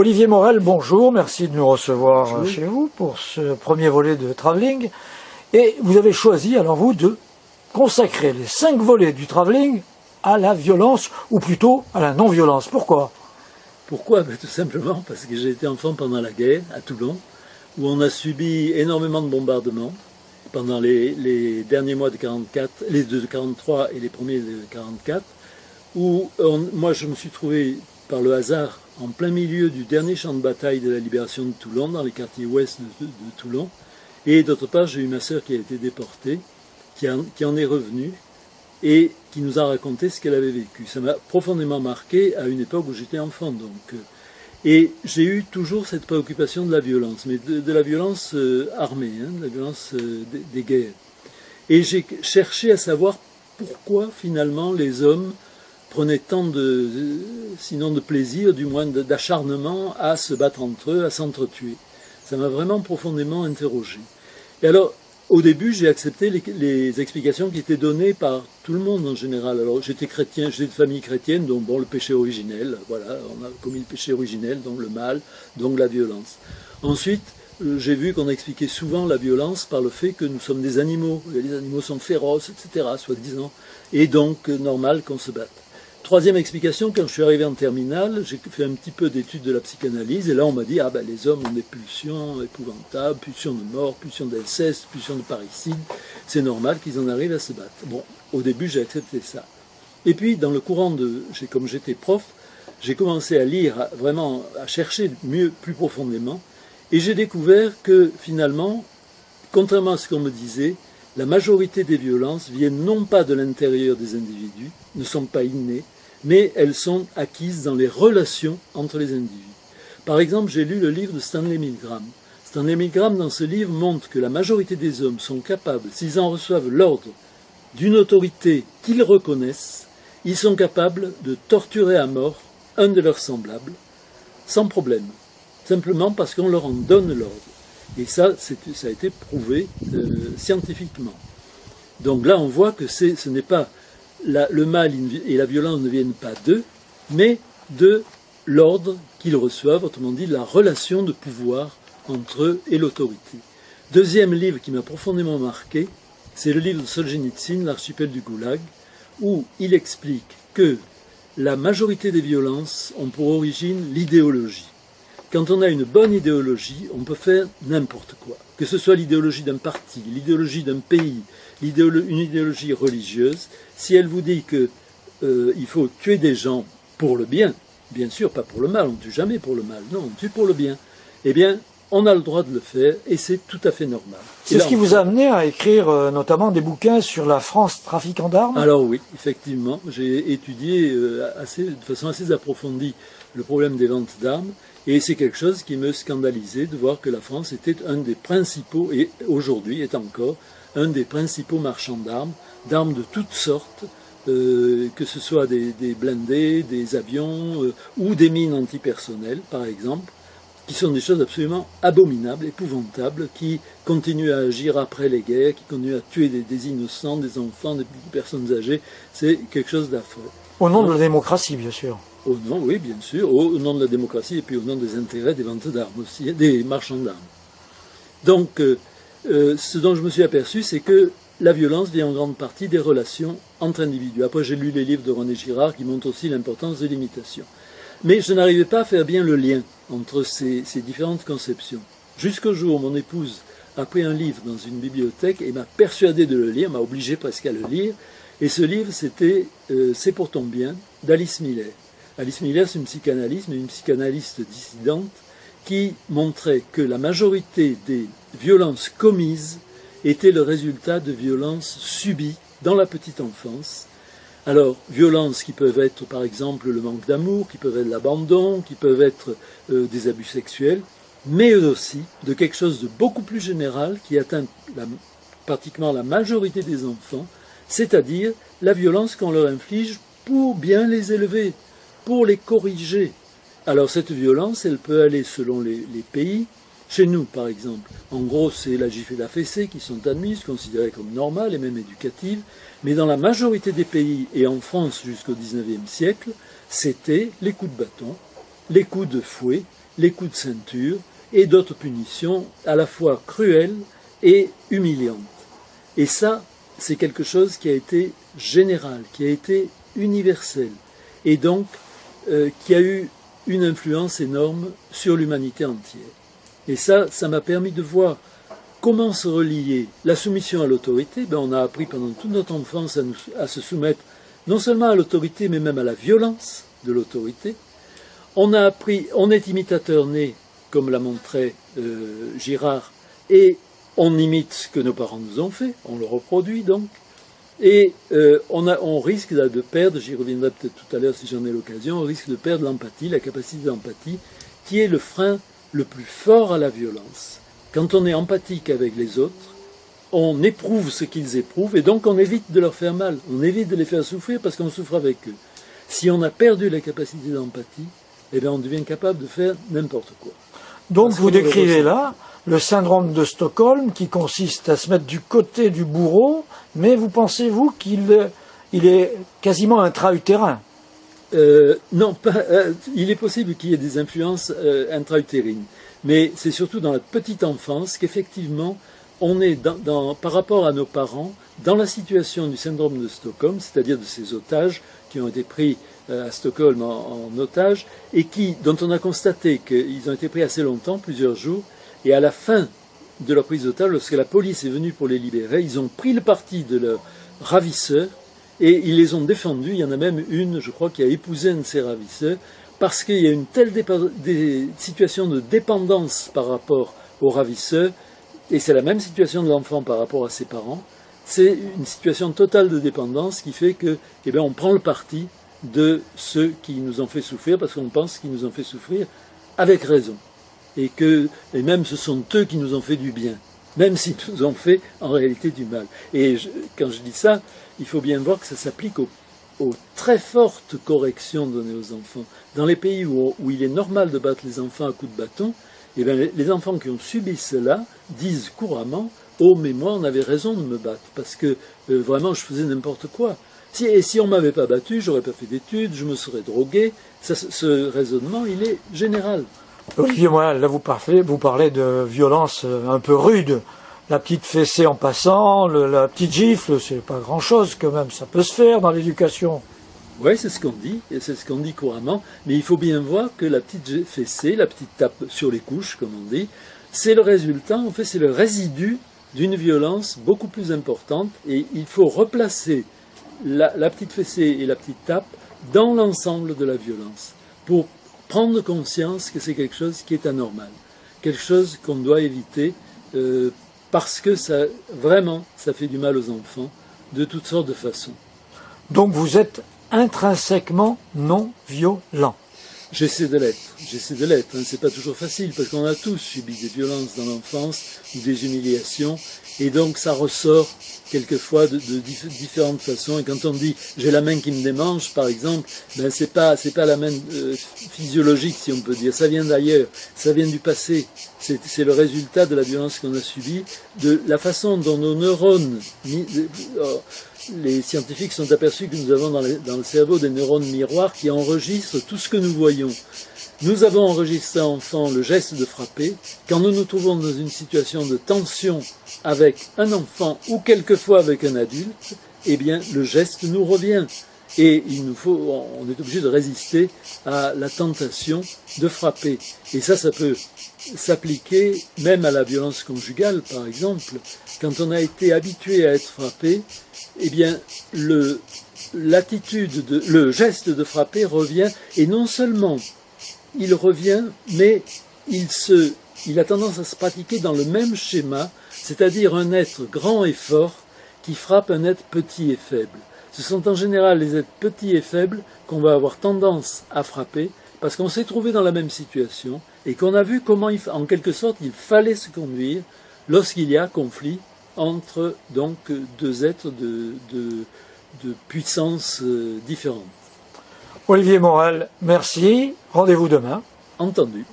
Olivier Morel, bonjour, merci de nous recevoir chez vous pour ce premier volet de Travelling. Et vous avez choisi, alors vous, de consacrer les 5 volets du Travelling à la violence, ou plutôt à la non-violence. Pourquoi? Pourquoi? Tout simplement parce que j'ai été enfant pendant la guerre, à Toulon, où on a subi énormément de bombardements pendant les derniers mois de 44, les de 43 et les premiers de 44, où moi je me suis trouvé par le hasard en plein milieu du dernier champ de bataille de la libération de Toulon, dans les quartiers ouest de Toulon. Et d'autre part, j'ai eu ma sœur qui a été déportée, qui en est revenue, et qui nous a raconté ce qu'elle avait vécu. Ça m'a profondément marqué à une époque où j'étais enfant. Et j'ai eu toujours cette préoccupation de la violence, mais de la violence armée, de la violence des guerres. Et j'ai cherché à savoir pourquoi finalement les hommes prenaient tant sinon de plaisir, du moins d'acharnement à se battre entre eux, à s'entretuer. Ça m'a vraiment profondément interrogé. Et alors, au début, j'ai accepté les explications qui étaient données par tout le monde en général. Alors, j'étais chrétien, j'étais de famille chrétienne, donc bon, le péché originel, voilà, on a commis le péché originel, donc le mal, donc la violence. Ensuite, j'ai vu qu'on expliquait souvent la violence par le fait que nous sommes des animaux, les animaux sont féroces, etc., soi-disant, et donc normal qu'on se batte. Troisième explication, quand je suis arrivé en terminale, j'ai fait un petit peu d'études de la psychanalyse, et là on m'a dit, les hommes ont des pulsions épouvantables, pulsions de mort, pulsions d'inceste, pulsions de parricide, c'est normal qu'ils en arrivent à se battre. Bon, au début j'ai accepté ça. Et puis, dans le courant comme j'étais prof, j'ai commencé à lire, vraiment à chercher plus profondément, et j'ai découvert que finalement, contrairement à ce qu'on me disait, la majorité des violences viennent non pas de l'intérieur des individus, ne sont pas innées, mais elles sont acquises dans les relations entre les individus. Par exemple, j'ai lu le livre de Stanley Milgram. Stanley Milgram, dans ce livre, montre que la majorité des hommes sont capables, s'ils en reçoivent l'ordre d'une autorité qu'ils reconnaissent, ils sont capables de torturer à mort un de leurs semblables, sans problème, simplement parce qu'on leur en donne l'ordre. Et ça a été prouvé scientifiquement. Donc là, on voit que ce n'est pas le mal et la violence ne viennent pas d'eux, mais de l'ordre qu'ils reçoivent, autrement dit, la relation de pouvoir entre eux et l'autorité. Deuxième livre qui m'a profondément marqué, c'est le livre de Solzhenitsyn, L'archipel du Goulag, où il explique que la majorité des violences ont pour origine l'idéologie. Quand on a une bonne idéologie, on peut faire n'importe quoi. Que ce soit l'idéologie d'un parti, l'idéologie d'un pays, une idéologie religieuse, si elle vous dit qu'il faut tuer des gens pour le bien, bien sûr, pas pour le mal, on ne tue jamais pour le mal, non, on tue pour le bien, eh bien, on a le droit de le faire et c'est tout à fait normal. C'est ce qui vous a amené à écrire notamment des bouquins sur la France trafiquant d'armes? Alors oui, effectivement, j'ai étudié de façon assez approfondie le problème des ventes d'armes et c'est quelque chose qui me scandalisait de voir que la France était un des principaux, et aujourd'hui est encore, un des principaux marchands d'armes de toutes sortes, que ce soit des blindés, des avions ou des mines antipersonnelles par exemple, qui sont des choses absolument abominables, épouvantables, qui continuent à agir après les guerres, qui continuent à tuer des innocents, des enfants, des personnes âgées. C'est quelque chose d'affreux. Au nom de la démocratie, bien sûr. Au nom, oui, bien sûr, au nom de la démocratie et puis au nom des intérêts des ventes d'armes aussi, des marchands d'armes. Donc, ce dont je me suis aperçu, c'est que la violence vient en grande partie des relations entre individus. Après, j'ai lu les livres de René Girard qui montrent aussi l'importance de l'imitation. Mais je n'arrivais pas à faire bien le lien entre ces différentes conceptions. Jusqu'au jour où mon épouse a pris un livre dans une bibliothèque et m'a persuadé de le lire, m'a obligé presque à le lire. Et ce livre, c'était C'est pour ton bien, d'Alice Miller. Alice Miller, c'est une psychanalyste, mais une psychanalyste dissidente, qui montrait que la majorité des violences commises étaient le résultat de violences subies dans la petite enfance. Alors, violences qui peuvent être, par exemple, le manque d'amour, qui peuvent être l'abandon, qui peuvent être des abus sexuels, mais aussi de quelque chose de beaucoup plus général qui atteint pratiquement la majorité des enfants, c'est-à-dire la violence qu'on leur inflige pour bien les élever, pour les corriger. Alors cette violence, elle peut aller selon les pays. Chez nous, par exemple, en gros, c'est la gifle et la fessée qui sont admises, considérées comme normales et même éducatives. Mais dans la majorité des pays, et en France jusqu'au XIXe siècle, c'était les coups de bâton, les coups de fouet les coups de ceinture et d'autres punitions à la fois cruelles et humiliantes. Et ça, c'est quelque chose qui a été général, qui a été universel, et donc qui a eu une influence énorme sur l'humanité entière. Et ça m'a permis de voir comment se relier la soumission à l'autorité. On a appris pendant toute notre enfance à se soumettre non seulement à l'autorité, mais même à la violence de l'autorité. On a appris, on est imitateur né, comme l'a montré Girard, et on imite ce que nos parents nous ont fait, on le reproduit donc. Et on risque de perdre, j'y reviendrai peut-être tout à l'heure si j'en ai l'occasion, on risque de perdre l'empathie, la capacité d'empathie, qui est le frein le plus fort à la violence. Quand on est empathique avec les autres, on éprouve ce qu'ils éprouvent, et donc on évite de leur faire mal, on évite de les faire souffrir parce qu'on souffre avec eux. Si on a perdu la capacité d'empathie, eh bien on devient capable de faire n'importe quoi. Donc vous décrivez là le syndrome de Stockholm qui consiste à se mettre du côté du bourreau, mais vous pensez-vous qu'il est quasiment intra-utérin? Non, il est possible qu'il y ait des influences intra-utérines, mais c'est surtout dans la petite enfance qu'effectivement on est par rapport à nos parents dans la situation du syndrome de Stockholm, c'est-à-dire de ces otages qui ont été pris à Stockholm en otage et dont on a constaté qu'ils ont été pris assez longtemps, plusieurs jours, et à la fin de leur prise d'otage, lorsque la police est venue pour les libérer, ils ont pris le parti de leurs ravisseurs et ils les ont défendus. Il y en a même une, je crois, qui a épousé un de ces ravisseurs parce qu'il y a une telle situation de dépendance par rapport aux ravisseurs, et c'est la même situation de l'enfant par rapport à ses parents. C'est une situation totale de dépendance qui fait que, on prend le parti de ceux qui nous ont fait souffrir parce qu'on pense qu'ils nous ont fait souffrir avec raison. Et même ce sont eux qui nous ont fait du bien, même s'ils nous ont fait en réalité du mal. Et quand je dis ça, il faut bien voir que ça s'applique aux très fortes corrections données aux enfants. Dans les pays où il est normal de battre les enfants à coups de bâton, les enfants qui ont subi cela disent couramment « Oh, mais moi, on avait raison de me battre, parce que vraiment, je faisais n'importe quoi. Si on ne m'avait pas battu, j'aurais pas fait d'études, je me serais drogué. » Ce raisonnement, il est général. Olivier Moral, là vous parlez de violence un peu rude. La petite fessée en passant, la petite gifle, c'est pas grand-chose quand même, ça peut se faire dans l'éducation. Oui, c'est ce qu'on dit, et c'est ce qu'on dit couramment, mais il faut bien voir que la petite fessée, la petite tape sur les couches, comme on dit, c'est le résultat, en fait c'est le résidu d'une violence beaucoup plus importante, et il faut replacer la petite fessée et la petite tape dans l'ensemble de la violence, pour prendre conscience que c'est quelque chose qui est anormal, quelque chose qu'on doit éviter, parce que ça fait du mal aux enfants, de toutes sortes de façons. Donc vous êtes intrinsèquement non violent. J'essaie de l'être, hein. C'est pas toujours facile, parce qu'on a tous subi des violences dans l'enfance, ou des humiliations, et donc ça ressort quelquefois de différentes façons, et quand on dit « j'ai la main qui me démange », par exemple, c'est pas la main physiologique, si on peut dire, ça vient d'ailleurs, ça vient du passé, c'est le résultat de la violence qu'on a subie, de la façon dont nos neurones, les scientifiques sont aperçus que nous avons dans le cerveau des neurones miroirs qui enregistrent tout ce que nous voyons. Nous avons enregistré enfant le geste de frapper. Quand nous nous trouvons dans une situation de tension avec un enfant ou quelquefois avec un adulte, le geste nous revient. Et on est obligé de résister à la tentation de frapper. Et ça peut s'appliquer même à la violence conjugale, par exemple. Quand on a été habitué à être frappé, le geste de frapper revient, et non seulement il revient, mais il a tendance à se pratiquer dans le même schéma, c'est-à-dire un être grand et fort qui frappe un être petit et faible. Ce sont en général les êtres petits et faibles qu'on va avoir tendance à frapper, parce qu'on s'est trouvé dans la même situation, et qu'on a vu comment, en quelque sorte, il fallait se conduire lorsqu'il y a conflit entre donc deux êtres de puissances différentes. Olivier Moral, merci. Rendez-vous demain. Entendu.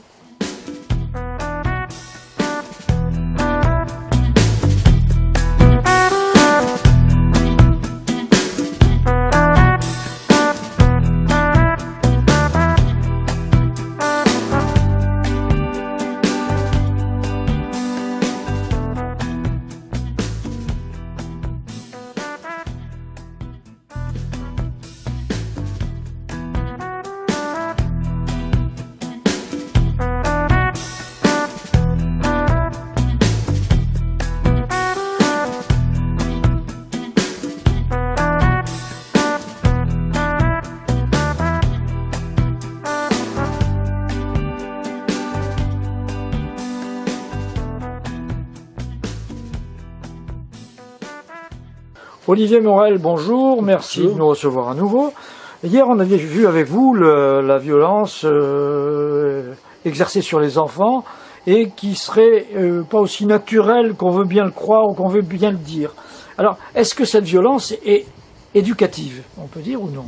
Olivier Morel, bonjour, merci Bonjour. de nous recevoir à nouveau. Hier, on avait vu avec vous la violence exercée sur les enfants et qui serait pas aussi naturelle qu'on veut bien le croire ou qu'on veut bien le dire. Alors, est-ce que cette violence est éducative, on peut dire ou non?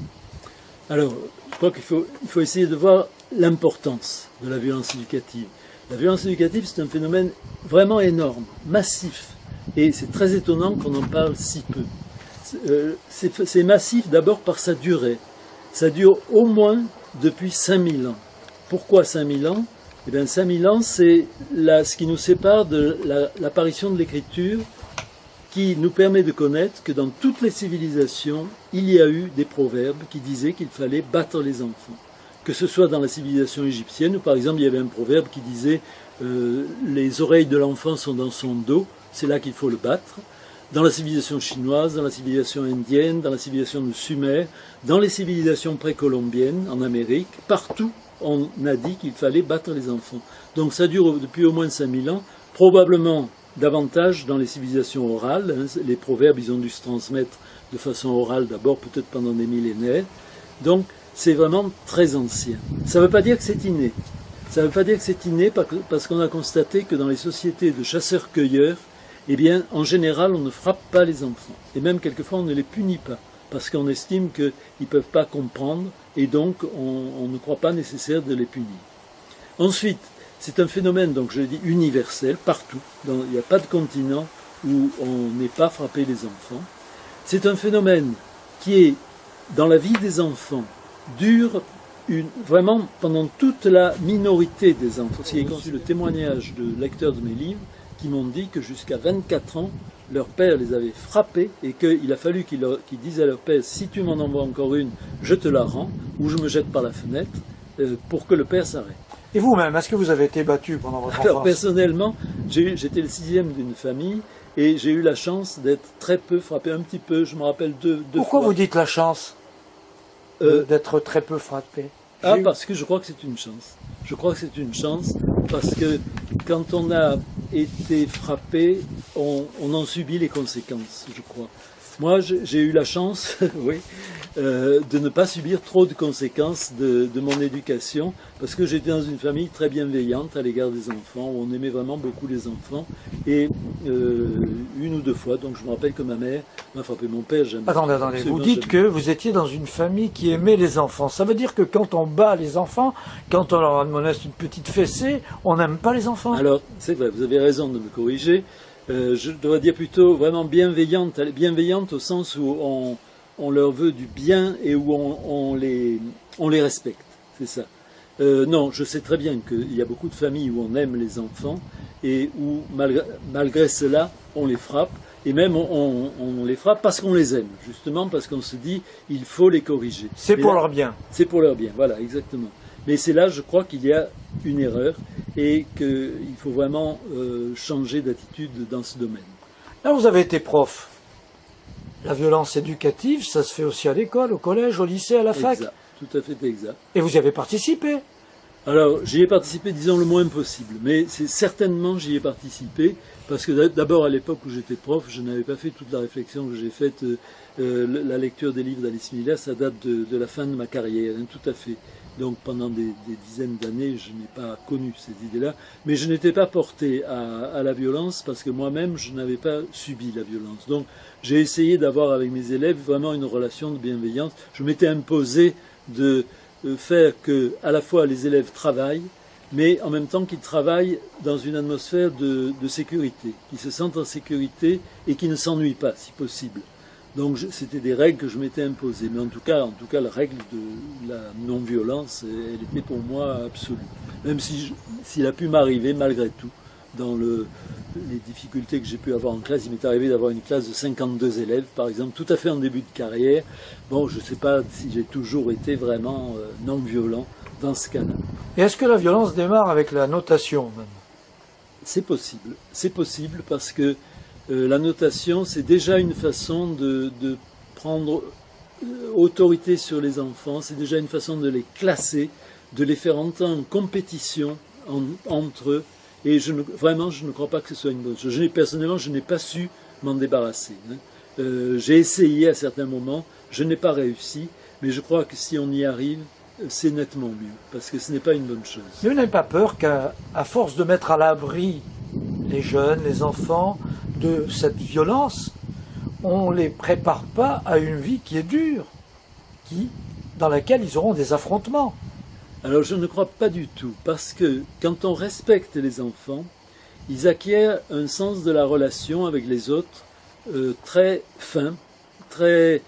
Alors, je crois qu'il faut essayer de voir l'importance de la violence éducative. La violence éducative, c'est un phénomène vraiment énorme, massif, et c'est très étonnant qu'on en parle si peu. C'est massif d'abord par sa durée. Ça dure au moins depuis 5000 ans. Pourquoi 5000 ans? Eh bien, 5000 ans, c'est ce qui nous sépare de l'apparition de l'écriture, qui nous permet de connaître que dans toutes les civilisations, il y a eu des proverbes qui disaient qu'il fallait battre les enfants. Que ce soit dans la civilisation égyptienne, où par exemple il y avait un proverbe qui disait les oreilles de l'enfant sont dans son dos, c'est là qu'il faut le battre. Dans la civilisation chinoise, dans la civilisation indienne, dans la civilisation de Sumer, dans les civilisations précolombiennes en Amérique, partout on a dit qu'il fallait battre les enfants. Donc ça dure depuis au moins 5000 ans, probablement davantage dans les civilisations orales. Les proverbes, ils ont dû se transmettre de façon orale d'abord, peut-être pendant des millénaires. Donc c'est vraiment très ancien. Ça ne veut pas dire que c'est inné. Ça ne veut pas dire que c'est inné parce qu'on a constaté que dans les sociétés de chasseurs-cueilleurs, eh bien, en général, on ne frappe pas les enfants. Et même quelquefois, on ne les punit pas, parce qu'on estime qu'ils ne peuvent pas comprendre, et donc on ne croit pas nécessaire de les punir. Ensuite, c'est un phénomène, donc je l'ai dit, universel, partout. Il n'y a pas de continent où on n'est pas frappé les enfants. C'est un phénomène qui est, dans la vie des enfants, dure vraiment pendant toute la minorité des enfants. J'ai reçu le témoignage de lecteurs de mes livres qui m'ont dit que jusqu'à 24 ans, leur père les avait frappés et qu'il a fallu qu'ils disent à leur père « si tu m'en envoies encore une, je te la rends ou je me jette par la fenêtre » pour que le père s'arrête. Et vous-même, est-ce que vous avez été battu pendant votre enfance? Alors personnellement, j'étais le 6e d'une famille et j'ai eu la chance d'être très peu frappé, un petit peu, je me rappelle deux Pourquoi fois. vous dites la chance d'être très peu frappé? Parce que je crois que c'est une chance. Je crois que c'est une chance parce que quand on a été frappé, on en subit les conséquences, je crois. Moi, j'ai eu la chance, oui, de ne pas subir trop de conséquences de mon éducation, parce que j'étais dans une famille très bienveillante à l'égard des enfants, où on aimait vraiment beaucoup les enfants, et une ou deux fois, donc je me rappelle que ma mère m'a frappé, mon père jamais. Attendez, vous dites que vous étiez dans une famille qui aimait les enfants. Ça veut dire que quand on bat les enfants, quand on leur admoneste une petite fessée, on n'aime pas les enfants? Alors, c'est vrai, vous avez raison de me corriger. Je devrais dire plutôt vraiment bienveillante au sens où on leur veut du bien et où on les respecte, c'est ça. Non, je sais très bien qu'il y a beaucoup de familles où on aime les enfants et où malgré cela on les frappe et même on les frappe parce qu'on les aime, justement parce qu'on se dit il faut les corriger. C'est pour leur bien. C'est pour leur bien, voilà, exactement. Mais c'est là, je crois qu'il y a une erreur et qu'il faut vraiment changer d'attitude dans ce domaine. Là, vous avez été prof. La violence éducative, ça se fait aussi à l'école, au collège, au lycée, à la fac. Exact, tout à fait exact. Et vous y avez participé. Alors, j'y ai participé, disons, le moins possible. Mais c'est certainement j'y ai participé, parce que d'abord, à l'époque où j'étais prof, je n'avais pas fait toute la réflexion que j'ai faite. La lecture des livres d'Alice Miller, ça date de la fin de ma carrière, hein, tout à fait. Donc pendant des dizaines d'années, je n'ai pas connu ces idées-là, mais je n'étais pas porté à la violence parce que moi-même, je n'avais pas subi la violence. Donc j'ai essayé d'avoir avec mes élèves vraiment une relation de bienveillance. Je m'étais imposé de faire que à la fois les élèves travaillent, mais en même temps qu'ils travaillent dans une atmosphère de sécurité, qu'ils se sentent en sécurité et qu'ils ne s'ennuient pas, si possible. Donc c'était des règles que je m'étais imposées, mais en tout cas la règle de la non-violence, elle était pour moi absolue. Même s'il a pu m'arriver malgré tout, dans les difficultés que j'ai pu avoir en classe, il m'est arrivé d'avoir une classe de 52 élèves, par exemple, tout à fait en début de carrière. Bon, je ne sais pas si j'ai toujours été vraiment non-violent dans ce cas-là. Et est-ce que la violence démarre avec la notation même? C'est possible parce que la notation, c'est déjà une façon de prendre autorité sur les enfants, c'est déjà une façon de les classer, de les faire entrer en compétition entre eux. Et vraiment, je ne crois pas que ce soit une bonne chose. Personnellement, je n'ai pas su m'en débarrasser. Hein. J'ai essayé à certains moments, je n'ai pas réussi, mais je crois que si on y arrive, c'est nettement mieux, parce que ce n'est pas une bonne chose. Mais vous n'avez pas peur qu'à force de mettre à l'abri les jeunes, les enfants, de cette violence, on ne les prépare pas à une vie qui est dure, dans laquelle ils auront des affrontements? Alors je ne crois pas du tout, parce que quand on respecte les enfants, ils acquièrent un sens de la relation avec les autres très fin, très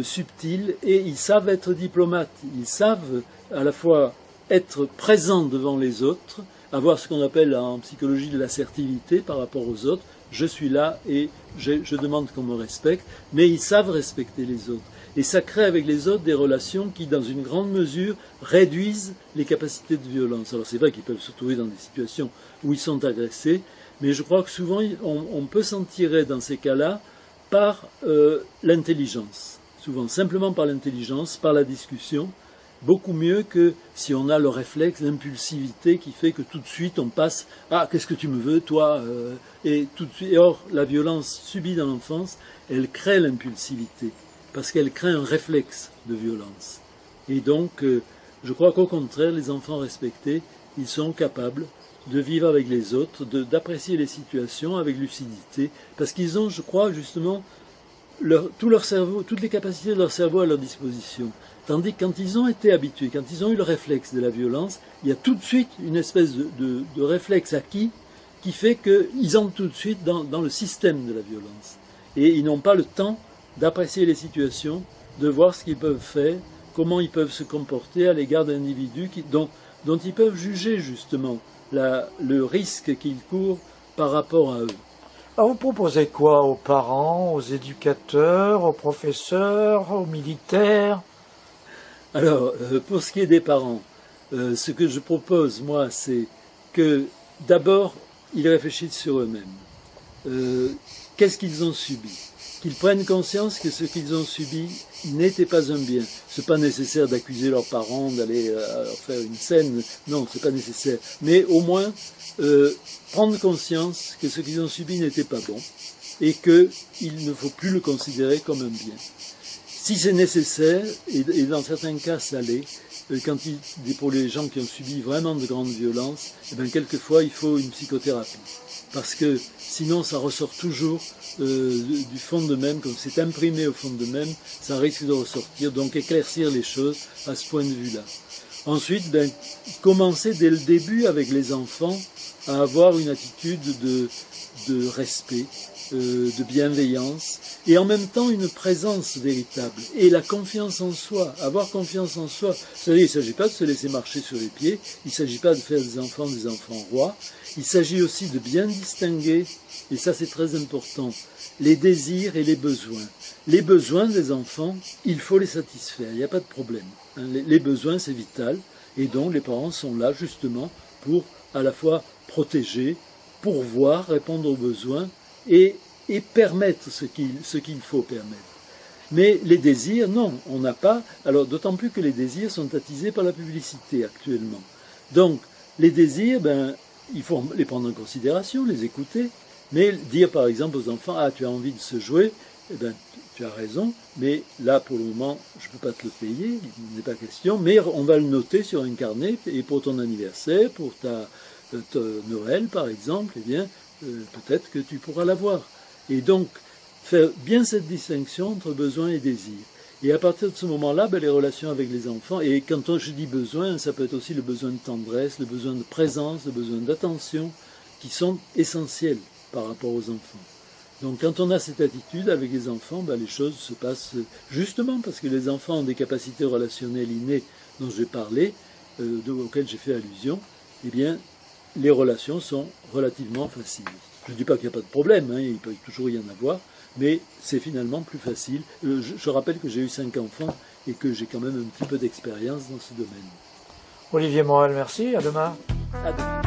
subtil, et ils savent être diplomates. Ils savent à la fois être présents devant les autres, avoir ce qu'on appelle en psychologie de l'assertivité par rapport aux autres. Je suis là et je demande qu'on me respecte, mais ils savent respecter les autres. Et ça crée avec les autres des relations qui, dans une grande mesure, réduisent les capacités de violence. Alors c'est vrai qu'ils peuvent se trouver dans des situations où ils sont agressés, mais je crois que souvent on peut s'en tirer dans ces cas-là par l'intelligence. Souvent simplement par l'intelligence, par la discussion, beaucoup mieux que si on a le réflexe, l'impulsivité qui fait que tout de suite on passe « Ah, qu'est-ce que tu me veux, toi ?» et tout de suite. Et or, la violence subie dans l'enfance, elle crée l'impulsivité, parce qu'elle crée un réflexe de violence. Et donc, je crois qu'au contraire, les enfants respectés, ils sont capables de vivre avec les autres, d'apprécier les situations avec lucidité, parce qu'ils ont, je crois, justement, tout leur cerveau, toutes les capacités de leur cerveau à leur disposition. Tandis que quand ils ont été habitués, quand ils ont eu le réflexe de la violence, il y a tout de suite une espèce de réflexe acquis qui fait qu'ils entrent tout de suite dans le système de la violence. Et ils n'ont pas le temps d'apprécier les situations, de voir ce qu'ils peuvent faire, comment ils peuvent se comporter à l'égard d'individus dont ils peuvent juger justement le risque qu'ils courent par rapport à eux. Alors vous proposez quoi aux parents, aux éducateurs, aux professeurs, aux militaires? Alors, pour ce qui est des parents, ce que je propose, moi, c'est que d'abord, ils réfléchissent sur eux-mêmes. Qu'est-ce qu'ils ont subi? Qu'ils prennent conscience que ce qu'ils ont subi n'était pas un bien. C'est pas nécessaire d'accuser leurs parents, d'aller leur faire une scène. Non, c'est pas nécessaire. Mais au moins, prendre conscience que ce qu'ils ont subi n'était pas bon et qu'il ne faut plus le considérer comme un bien. Si c'est nécessaire, et dans certains cas ça l'est, pour les gens qui ont subi vraiment de grandes violences, eh bien, quelquefois il faut une psychothérapie. Parce que sinon ça ressort toujours du fond d'eux-mêmes, comme c'est imprimé au fond d'eux-mêmes, ça risque de ressortir. Donc éclaircir les choses à ce point de vue-là. Ensuite, commencer dès le début avec les enfants à avoir une attitude de respect, de bienveillance, et en même temps une présence véritable, et la confiance en soi, avoir confiance en soi. C'est-à-dire, il ne s'agit pas de se laisser marcher sur les pieds, il ne s'agit pas de faire des enfants rois, il s'agit aussi de bien distinguer, et ça c'est très important, les désirs et les besoins. Les besoins des enfants, il faut les satisfaire, il n'y a pas de problème. Les besoins, c'est vital, et donc les parents sont là justement pour à la fois protéger, pourvoir, répondre aux besoins, et permettre ce qu'il faut permettre. Mais les désirs, non, on n'a pas, alors d'autant plus que les désirs sont attisés par la publicité actuellement. Donc, les désirs, il faut les prendre en considération, les écouter, mais dire par exemple aux enfants, ah, tu as envie de se jouer, tu as raison, mais là, pour le moment, je ne peux pas te le payer, il n'est pas question, mais on va le noter sur un carnet, et pour ton anniversaire, pour ta Noël, par exemple, eh bien, peut-être que tu pourras l'avoir. Et donc, faire bien cette distinction entre besoin et désir. Et à partir de ce moment-là, les relations avec les enfants, et quand je dis besoin, ça peut être aussi le besoin de tendresse, le besoin de présence, le besoin d'attention, qui sont essentiels par rapport aux enfants. Donc quand on a cette attitude avec les enfants, les choses se passent justement parce que les enfants ont des capacités relationnelles innées dont j'ai parlé, auxquelles j'ai fait allusion, eh bien, les relations sont relativement faciles. Je ne dis pas qu'il n'y a pas de problème, il peut toujours y en avoir, mais c'est finalement plus facile. Je rappelle que j'ai eu 5 enfants et que j'ai quand même un petit peu d'expérience dans ce domaine. Olivier Morel, merci, à demain. À demain.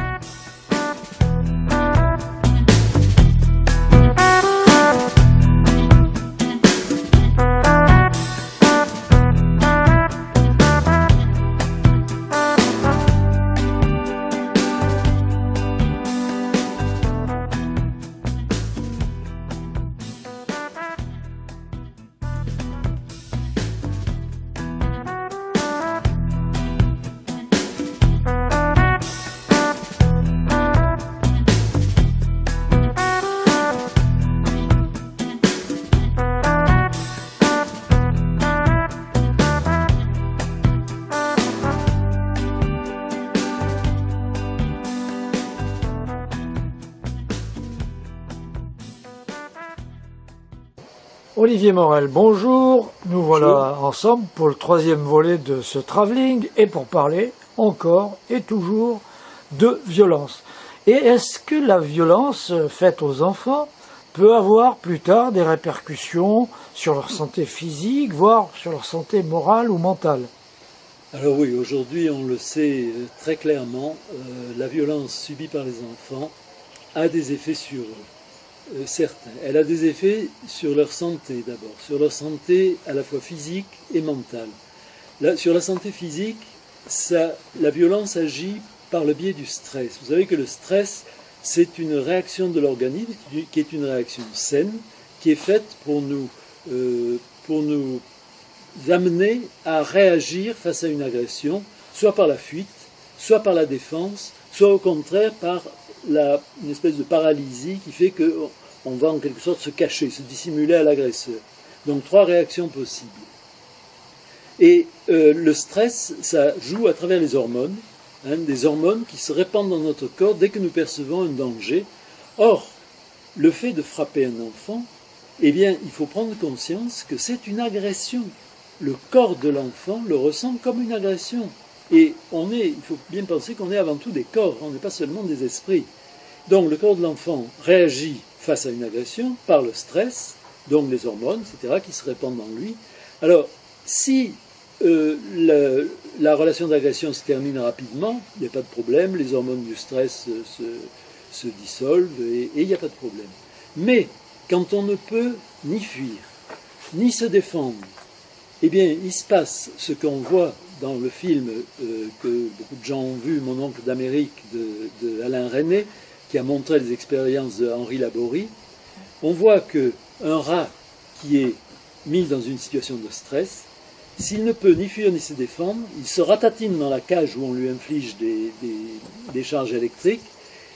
Olivier Morel, bonjour. Nous voilà ensemble pour le 3e volet de ce travelling et pour parler encore et toujours de violence. Et est-ce que la violence faite aux enfants peut avoir plus tard des répercussions sur leur santé physique, voire sur leur santé morale ou mentale? Alors oui, aujourd'hui on le sait très clairement, la violence subie par les enfants a des effets sur certains. Elle a des effets sur leur santé d'abord, sur leur santé à la fois physique et mentale. Sur la santé physique, la violence agit par le biais du stress. Vous savez que le stress, c'est une réaction de l'organisme qui est une réaction saine, qui est faite pour nous amener à réagir face à une agression, soit par la fuite, soit par la défense, soit au contraire par une espèce de paralysie qui fait qu'on va en quelque sorte se cacher, se dissimuler à l'agresseur. Donc 3 réactions possibles. Et le stress, ça joue à travers les hormones, des hormones qui se répandent dans notre corps dès que nous percevons un danger. Or, le fait de frapper un enfant, eh bien, il faut prendre conscience que c'est une agression. Le corps de l'enfant le ressent comme une agression. Et il faut bien penser qu'on est avant tout des corps, on n'est pas seulement des esprits. Donc le corps de l'enfant réagit face à une agression par le stress, donc les hormones, etc., qui se répandent en lui. Alors, si la relation d'agression se termine rapidement, il n'y a pas de problème, les hormones du stress se dissolvent et il n'y a pas de problème. Mais quand on ne peut ni fuir, ni se défendre, eh bien, il se passe ce qu'on voit dans le film que beaucoup de gens ont vu, Mon oncle d'Amérique, de Alain Resnais, qui a montré les expériences de Henri Laborie. On voit qu'un rat qui est mis dans une situation de stress, s'il ne peut ni fuir ni se défendre, il se ratatine dans la cage où on lui inflige des charges électriques.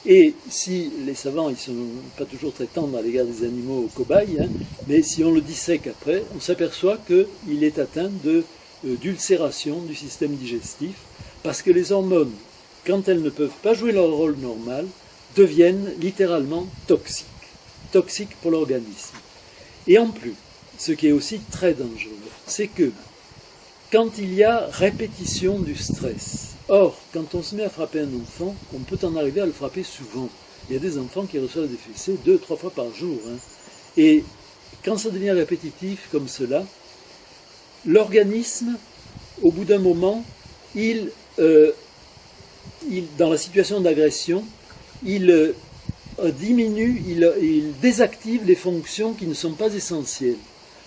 Et si les savants, ils ne sont pas toujours très tendres à l'égard des animaux cobayes, mais si on le dissèque après, on s'aperçoit qu'il est atteint d'ulcération du système digestif, parce que les hormones, quand elles ne peuvent pas jouer leur rôle normal, deviennent littéralement toxiques pour l'organisme. Et en plus, ce qui est aussi très dangereux, c'est que quand il y a répétition du stress, or, quand on se met à frapper un enfant, on peut en arriver à le frapper souvent. Il y a des enfants qui reçoivent des fessées 2-3 fois par jour. Et quand ça devient répétitif comme cela, l'organisme, au bout d'un moment, dans la situation d'agression, il diminue, il désactive les fonctions qui ne sont pas essentielles.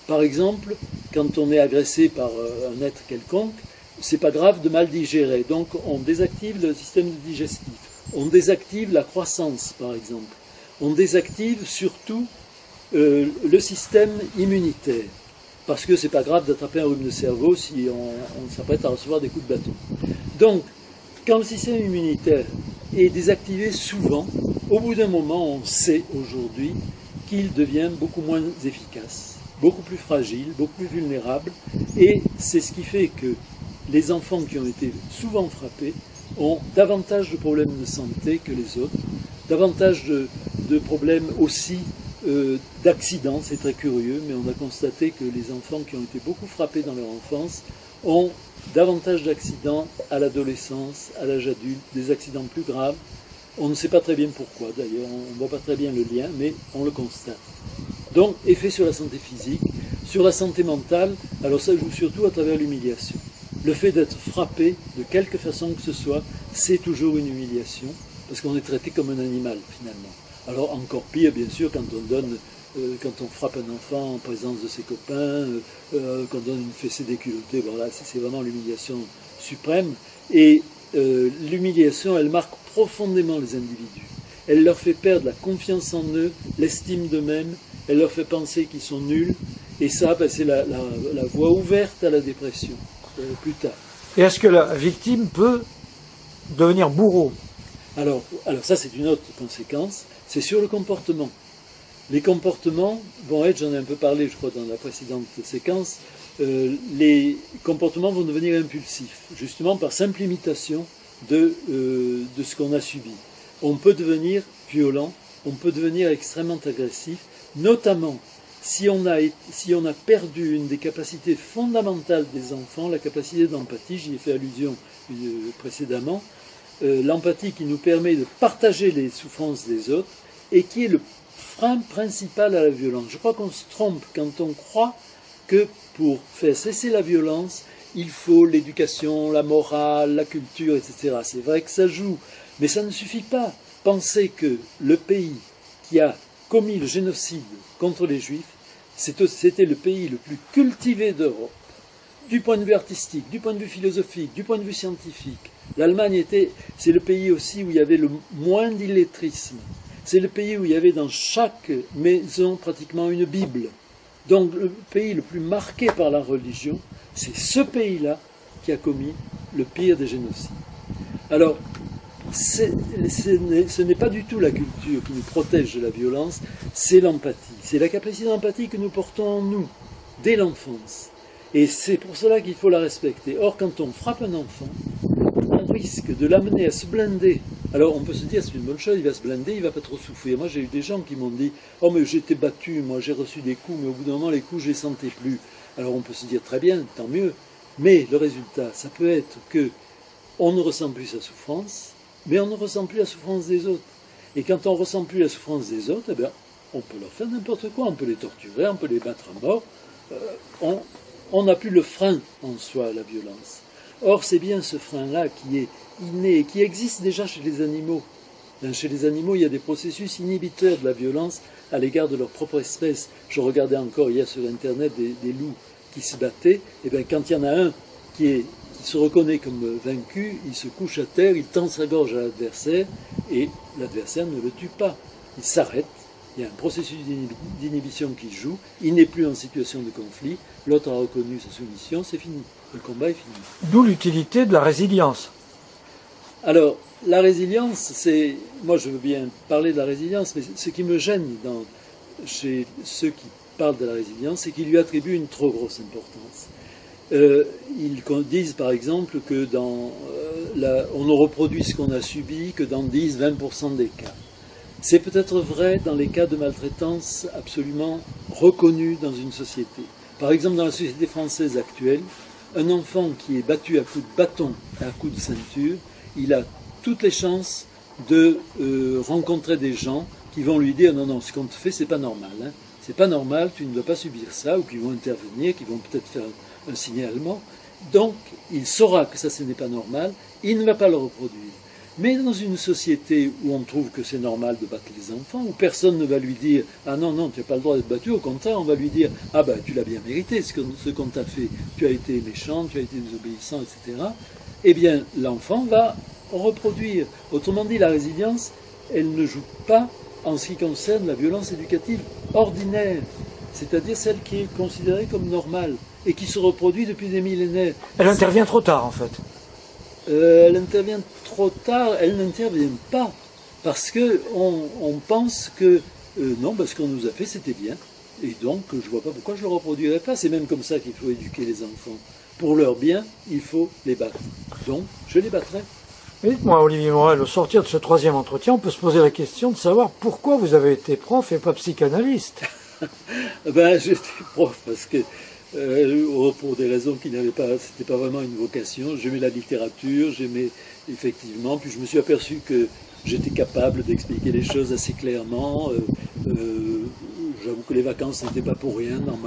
Par exemple, quand on est agressé par un être quelconque, c'est pas grave de mal digérer. Donc on désactive le système digestif. On désactive la croissance, par exemple. On désactive surtout le système immunitaire. Parce que c'est pas grave d'attraper un rhume de cerveau si on s'apprête à recevoir des coups de bâton. Donc, quand le système immunitaire est désactivé souvent, au bout d'un moment, on sait aujourd'hui qu'il devient beaucoup moins efficace, beaucoup plus fragile, beaucoup plus vulnérable. Et c'est ce qui fait que les enfants qui ont été souvent frappés ont davantage de problèmes de santé que les autres, davantage de problèmes aussi d'accidents, c'est très curieux, mais on a constaté que les enfants qui ont été beaucoup frappés dans leur enfance ont davantage d'accidents à l'adolescence, à l'âge adulte, des accidents plus graves. On ne sait pas très bien pourquoi d'ailleurs, on ne voit pas très bien le lien, mais on le constate. Donc, effet sur la santé physique, sur la santé mentale, alors ça joue surtout à travers l'humiliation. Le fait d'être frappé, de quelque façon que ce soit, c'est toujours une humiliation, parce qu'on est traité comme un animal finalement. Alors encore pire, bien sûr, quand on frappe un enfant en présence de ses copains, quand on donne une fessée déculottée, voilà, c'est vraiment l'humiliation suprême. Et l'humiliation, elle marque profondément les individus. Elle leur fait perdre la confiance en eux, l'estime d'eux-mêmes, elle leur fait penser qu'ils sont nuls, et ça, c'est la voie ouverte à la dépression, plus tard. Et est-ce que la victime peut devenir bourreau? Alors ça, c'est une autre conséquence, c'est sur le comportement. Les comportements vont être, j'en ai un peu parlé, je crois, dans la précédente séquence, les comportements vont devenir impulsifs, justement par simple imitation de ce qu'on a subi. On peut devenir violent, on peut devenir extrêmement agressif, notamment si on a perdu une des capacités fondamentales des enfants, la capacité d'empathie, j'y ai fait allusion précédemment, l'empathie qui nous permet de partager les souffrances des autres et qui est le frein principal à la violence. Je crois qu'on se trompe quand on croit que pour faire cesser la violence, il faut l'éducation, la morale, la culture, etc. C'est vrai que ça joue, mais ça ne suffit pas. Pensez que le pays qui a commis le génocide contre les Juifs, c'était le pays le plus cultivé d'Europe, du point de vue artistique, du point de vue philosophique, du point de vue scientifique. L'Allemagne c'est le pays aussi où il y avait le moins d'illettrisme. C'est le pays où il y avait dans chaque maison pratiquement une Bible. Donc le pays le plus marqué par la religion, c'est ce pays-là qui a commis le pire des génocides. Alors, ce n'est pas du tout la culture qui nous protège de la violence, c'est l'empathie. C'est la capacité d'empathie que nous portons en nous, dès l'enfance. Et c'est pour cela qu'il faut la respecter. Or, quand on frappe un enfant, on risque de l'amener à se blinder. Alors, on peut se dire, c'est une bonne chose, il va se blinder, il ne va pas trop souffrir. Moi, j'ai eu des gens qui m'ont dit, « Oh, mais j'étais battu, moi, j'ai reçu des coups, mais au bout d'un moment, les coups, je ne les sentais plus. » Alors, on peut se dire, très bien, tant mieux. Mais le résultat, ça peut être que on ne ressent plus sa souffrance, mais on ne ressent plus la souffrance des autres. Et quand on ne ressent plus la souffrance des autres, eh bien, on peut leur faire n'importe quoi, on peut les torturer, on peut les battre à mort. On n'a plus le frein en soi à la violence. Or, c'est bien ce frein-là qui est inné, qui existe déjà chez les animaux. Chez les animaux, il y a des processus inhibiteurs de la violence à l'égard de leur propre espèce. Je regardais encore hier sur Internet des loups qui se battaient. Et bien, quand il y en a un qui se reconnaît comme vaincu, il se couche à terre, il tend sa gorge à l'adversaire, et l'adversaire ne le tue pas. Il s'arrête, il y a un processus d'inhibition qui joue, il n'est plus en situation de conflit, l'autre a reconnu sa soumission, c'est fini. Le combat est fini. D'où l'utilité de la résilience. Alors, la résilience, moi je veux bien parler de la résilience, mais ce qui me gêne chez ceux qui parlent de la résilience, c'est qu'ils lui attribuent une trop grosse importance. Ils disent par exemple que on ne reproduit ce qu'on a subi que dans 10-20% des cas. C'est peut-être vrai dans les cas de maltraitance absolument reconnus dans une société. Par exemple, dans la société française actuelle, un enfant qui est battu à coups de bâton et à coups de ceinture, il a toutes les chances de rencontrer des gens qui vont lui dire « Non, non, ce qu'on te fait, c'est pas normal. Hein. C'est pas normal, tu ne dois pas subir ça. » Ou qui vont intervenir, qui vont peut-être faire un signalement. Donc, il saura que ça, ce n'est pas normal. Il ne va pas le reproduire. Mais dans une société où on trouve que c'est normal de battre les enfants, où personne ne va lui dire « Ah non, non, tu n'as pas le droit d'être battu », au contraire, on va lui dire « Ah ben, tu l'as bien mérité, ce qu'on t'a fait. Tu as été méchant, tu as été désobéissant, etc. » Eh bien, l'enfant va reproduire. Autrement dit, la résilience, elle ne joue pas en ce qui concerne la violence éducative ordinaire, c'est-à-dire celle qui est considérée comme normale et qui se reproduit depuis des millénaires. Elle intervient trop tard, en fait. Elle intervient trop tard, elle n'intervient pas, parce qu'on pense que non, ce qu'on nous a fait, c'était bien, et donc je ne vois pas pourquoi je ne le reproduirais pas. C'est même comme ça qu'il faut éduquer les enfants. Pour leur bien, il faut les battre. Donc, je les battrai. Dites-moi, Olivier Morel, au sortir de ce troisième entretien, on peut se poser la question de savoir pourquoi vous avez été prof et pas psychanalyste. J'étais prof parce que, pour des raisons qui c'était pas vraiment une vocation. J'aimais la littérature, j'aimais effectivement, puis je me suis aperçu que j'étais capable d'expliquer les choses assez clairement. J'avoue que les vacances n'étaient pas pour rien dans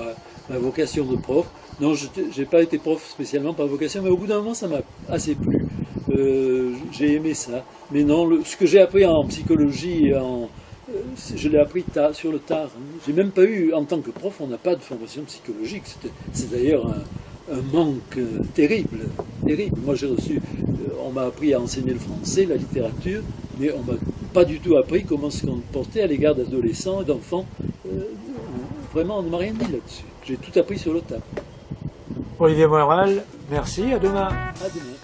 ma vocation de prof. Non, je n'ai pas été prof spécialement par vocation, mais au bout d'un moment, ça m'a assez plu. J'ai aimé ça. Mais non, ce que j'ai appris en psychologie, je l'ai appris sur le tard. J'ai même pas eu, en tant que prof, on n'a pas de formation psychologique. C'est d'ailleurs un manque terrible. Moi, on m'a appris à enseigner le français, la littérature, mais on m'a pas du tout appris comment se comporter à l'égard d'adolescents et d'enfants. Vraiment, on ne m'a rien dit là-dessus. J'ai tout appris sur le tas. Olivier Morel, merci, à demain. À demain.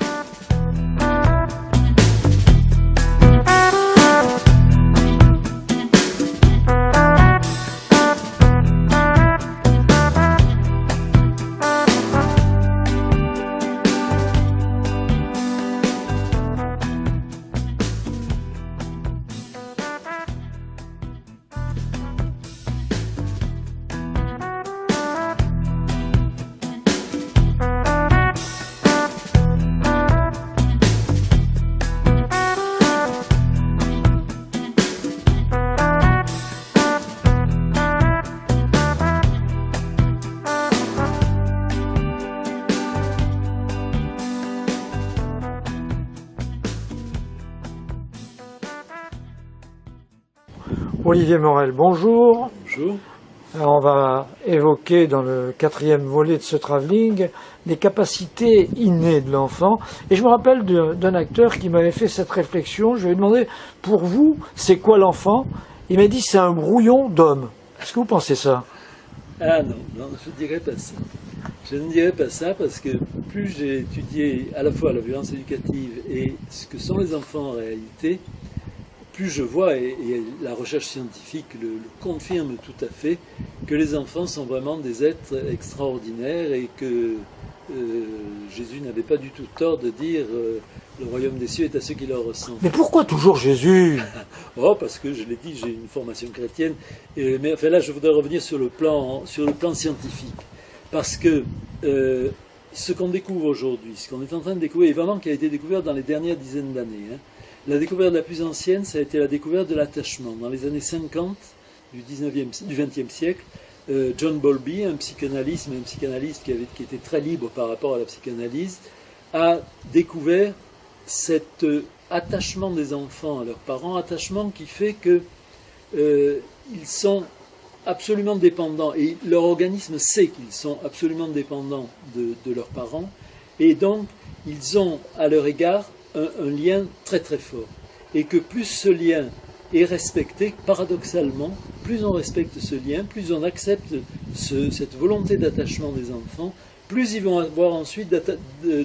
Olivier Morel, bonjour. Bonjour. Alors, on va évoquer dans le 4e volet de ce travelling les capacités innées de l'enfant. Et je me rappelle d'un acteur qui m'avait fait cette réflexion. Je lui ai demandé, pour vous, c'est quoi l'enfant? Il m'a dit, c'est un brouillon d'homme. Est-ce que vous pensez ça? Ah non, je ne dirais pas ça. Je ne dirais pas ça parce que plus j'ai étudié à la fois la violence éducative et ce que sont les enfants en réalité, plus je vois, et la recherche scientifique le confirme tout à fait, que les enfants sont vraiment des êtres extraordinaires et que Jésus n'avait pas du tout tort de dire le royaume des cieux est à ceux qui leur ressemblent. Mais pourquoi toujours Jésus? Oh, parce que je l'ai dit, j'ai une formation chrétienne, mais enfin là je voudrais revenir sur le plan scientifique. Parce que ce qu'on découvre aujourd'hui, ce qu'on est en train de découvrir, et vraiment qui a été découvert dans les dernières dizaines d'années, hein, la découverte la plus ancienne, ça a été la découverte de l'attachement. Dans les années 50 du XXe siècle, John Bowlby, un psychanalyste qui était très libre par rapport à la psychanalyse, a découvert cet attachement des enfants à leurs parents, attachement qui fait qu'ils sont absolument dépendants, et leur organisme sait qu'ils sont absolument dépendants de leurs parents, et donc ils ont à leur égard un lien très très fort. Et que plus ce lien est respecté, paradoxalement, plus on respecte ce lien, plus on accepte cette volonté d'attachement des enfants, plus ils vont avoir ensuite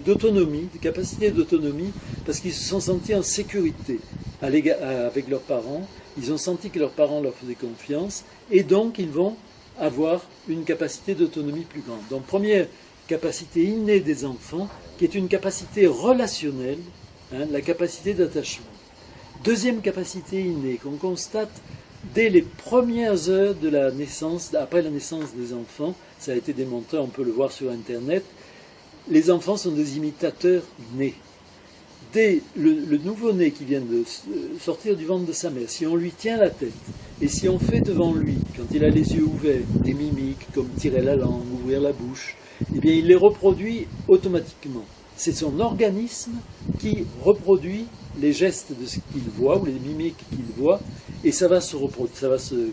d'autonomie, de capacité d'autonomie, parce qu'ils se sont sentis en sécurité avec leurs parents, ils ont senti que leurs parents leur faisaient confiance, et donc ils vont avoir une capacité d'autonomie plus grande. Donc première capacité innée des enfants, qui est une capacité relationnelle, hein, la capacité d'attachement. Deuxième capacité innée qu'on constate dès les premières heures de la naissance, après la naissance des enfants, ça a été démontré, on peut le voir sur Internet, les enfants sont des imitateurs nés. Dès le nouveau-né qui vient de sortir du ventre de sa mère, si on lui tient la tête, et si on fait devant lui, quand il a les yeux ouverts, des mimiques comme tirer la langue, ouvrir la bouche, eh bien il les reproduit automatiquement. C'est son organisme qui reproduit les gestes de ce qu'il voit, ou les mimiques qu'il voit, et ça va se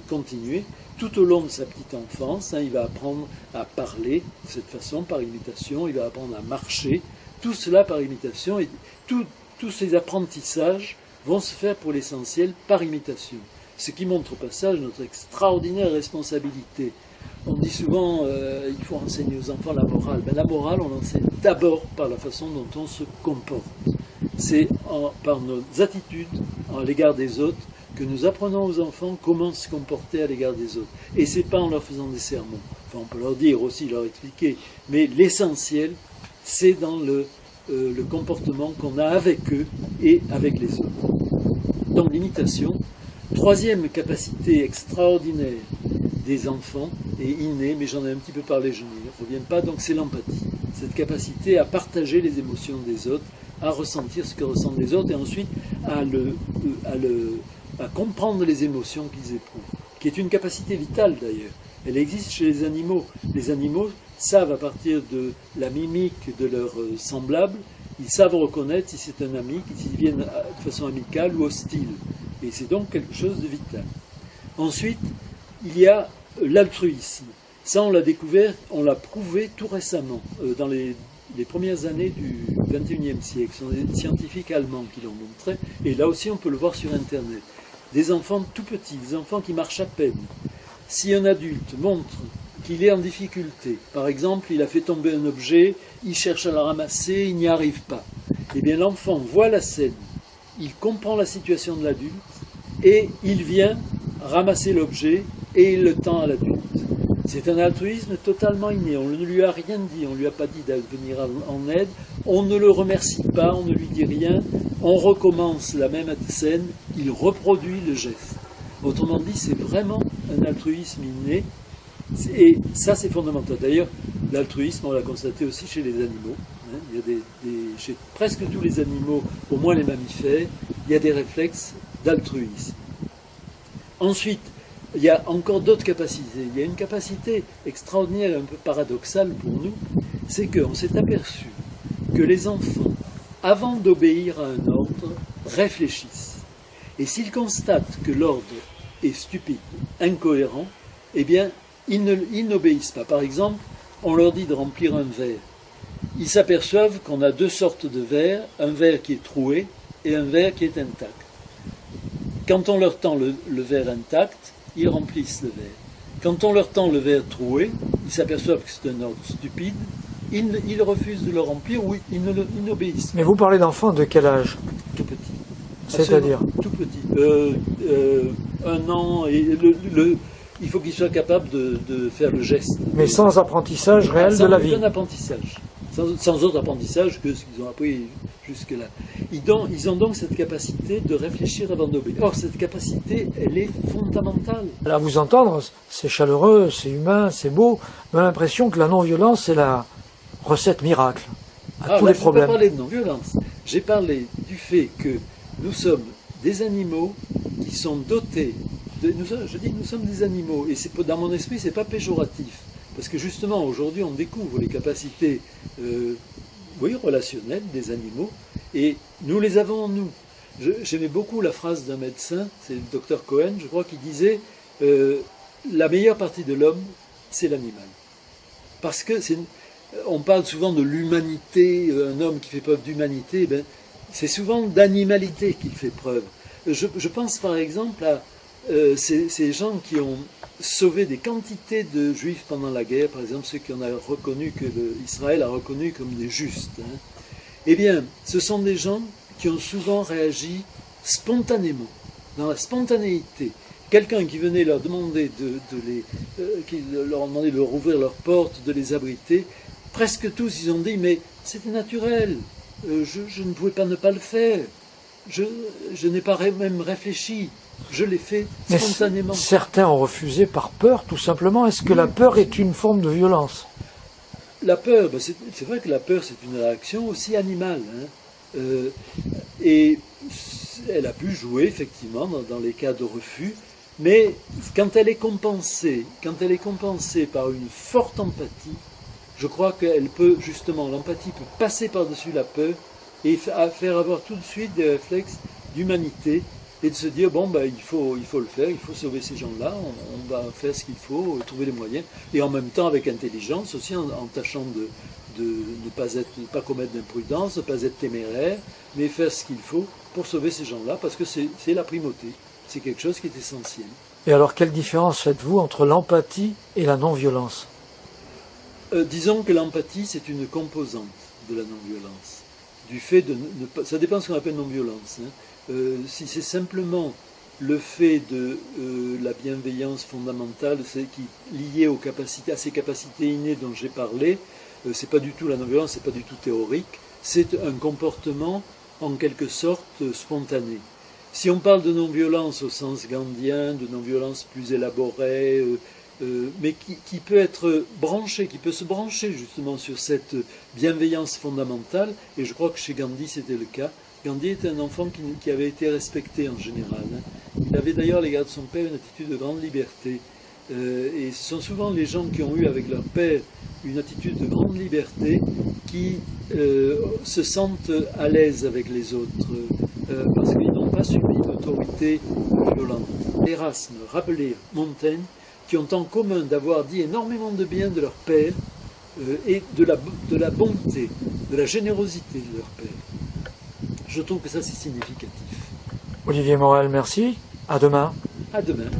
continuer tout au long de sa petite enfance. Hein, il va apprendre à parler de cette façon, par imitation, il va apprendre à marcher, tout cela par imitation, et tous ces apprentissages vont se faire pour l'essentiel par imitation. Ce qui montre au passage notre extraordinaire responsabilité. On dit souvent il faut enseigner aux enfants la morale. Mais la morale, on l'enseigne d'abord par la façon dont on se comporte. C'est par nos attitudes à l'égard des autres que nous apprenons aux enfants comment se comporter à l'égard des autres. Et ce n'est pas en leur faisant des sermons. Enfin, on peut leur dire aussi, leur expliquer. Mais l'essentiel, c'est dans le comportement qu'on a avec eux et avec les autres. Donc l'imitation. Troisième capacité extraordinaire des enfants et innée, mais j'en ai un petit peu parlé, je n'y reviens pas, donc c'est l'empathie. Cette capacité à partager les émotions des autres, à ressentir ce que ressentent les autres et ensuite à comprendre les émotions qu'ils éprouvent, qui est une capacité vitale d'ailleurs. Elle existe chez les animaux. Les animaux savent à partir de la mimique de leurs semblables, ils savent reconnaître si c'est un ami, s'ils viennent de façon amicale ou hostile. Et c'est donc quelque chose de vital. Ensuite, il y a l'altruisme. Ça, on l'a découvert, on l'a prouvé tout récemment, dans les premières années du XXIe siècle. Ce sont des scientifiques allemands qui l'ont montré, et là aussi on peut le voir sur Internet. Des enfants tout petits, des enfants qui marchent à peine. Si un adulte montre qu'il est en difficulté, par exemple, il a fait tomber un objet, il cherche à le ramasser, il n'y arrive pas, eh bien l'enfant voit la scène, il comprend la situation de l'adulte, et il vient ramasser l'objet, et il le tend à l'adulte. C'est un altruisme totalement inné, on ne lui a rien dit, on ne lui a pas dit de venir en aide, on ne le remercie pas, on ne lui dit rien, on recommence la même scène, il reproduit le geste. Autrement dit, c'est vraiment un altruisme inné, et ça c'est fondamental. D'ailleurs, l'altruisme, on l'a constaté aussi chez les animaux. Hein. Il y a chez presque tous les animaux, au moins les mammifères, il y a des réflexes d'altruisme. Ensuite, il y a encore d'autres capacités. Il y a une capacité extraordinaire, un peu paradoxale pour nous, c'est qu'on s'est aperçu que les enfants, avant d'obéir à un ordre, réfléchissent. Et s'ils constatent que l'ordre est stupide, incohérent, eh bien, ils n'obéissent pas. Par exemple, on leur dit de remplir un verre. Ils s'aperçoivent qu'on a deux sortes de verres, un verre qui est troué et un verre qui est intact. Quand on leur tend le verre intact, ils remplissent le verre. Quand on leur tend le verre troué, ils s'aperçoivent que c'est un ordre stupide, ils refusent de le remplir ou ils n'obéissent pas. Mais vous parlez d'enfants de quel âge? Tout petit. C'est-à-dire? Tout petit. 1 an, et il faut qu'ils soient capables de faire le geste. Mais sans apprentissage réel de la vie. Sans aucun apprentissage. Sans autre apprentissage que ce qu'ils ont appris jusque-là. Ils ont donc cette capacité de réfléchir avant d'obéir. Or, cette capacité, elle est fondamentale. À vous entendre, c'est chaleureux, c'est humain, c'est beau. On a l'impression que la non-violence, c'est la recette miracle à tous les problèmes. Je n'ai pas parlé de non-violence. J'ai parlé du fait que nous sommes des animaux qui sont dotés. Je dis nous sommes des animaux. Et dans mon esprit, ce n'est pas péjoratif. Parce que justement, aujourd'hui, on découvre les capacités relationnelles des animaux, et nous les avons en nous. J'aimais beaucoup la phrase d'un médecin, c'est le docteur Cohen, je crois, qui disait la meilleure partie de l'homme, c'est l'animal. Parce que on parle souvent de l'humanité, un homme qui fait preuve d'humanité, c'est souvent d'animalité qu'il fait preuve. Je pense par exemple à ces gens qui ont sauvé des quantités de juifs pendant la guerre, par exemple ceux qu'on a reconnu, que Israël a reconnu comme des justes. Eh bien, ce sont des gens qui ont souvent réagi spontanément, dans la spontanéité. Quelqu'un qui venait leur demander qui leur demandait de leur ouvrir leurs portes, de les abriter, presque tous ils ont dit mais c'était naturel, je ne pouvais pas ne pas le faire, je n'ai pas même réfléchi. Je l'ai fait spontanément. Certains ont refusé par peur, tout simplement. Est-ce que la peur est une forme de violence? La peur, c'est vrai que la peur, c'est une réaction aussi animale. Et elle a pu jouer, effectivement, dans les cas de refus. Mais quand elle est compensée par une forte empathie, je crois qu'elle peut, justement, l'empathie peut passer par-dessus la peur et faire avoir tout de suite des réflexes d'humanité, et de se dire, il faut le faire, il faut sauver ces gens-là, on va faire ce qu'il faut, trouver les moyens, et en même temps avec intelligence aussi, en tâchant de ne pas commettre d'imprudence, de ne pas être téméraire, mais faire ce qu'il faut pour sauver ces gens-là, parce que c'est la primauté, c'est quelque chose qui est essentiel. Et alors, quelle différence faites-vous entre l'empathie et la non-violence? Disons que l'empathie, c'est une composante de la non-violence. Du fait de ça dépend de ce qu'on appelle non-violence. Si c'est simplement le fait de la bienveillance fondamentale, c'est lié à ces capacités innées dont j'ai parlé, c'est pas du tout la non-violence, c'est pas du tout théorique, c'est un comportement en quelque sorte spontané. Si on parle de non-violence au sens gandhien, de non-violence plus élaborée, mais qui peut être branché, qui peut se brancher justement sur cette bienveillance fondamentale, et je crois que chez Gandhi c'était le cas. Gandhi était un enfant qui avait été respecté en général. Il avait d'ailleurs à l'égard de son père une attitude de grande liberté. Et ce sont souvent les gens qui ont eu avec leur père une attitude de grande liberté qui se sentent à l'aise avec les autres, parce qu'ils n'ont pas subi d'autorité violente. Erasme, Rabelais, Montaigne, qui ont en commun d'avoir dit énormément de bien de leur père et de la bonté, de la générosité de leur père. Je trouve que ça c'est significatif. Olivier Morel, merci. À demain. À demain.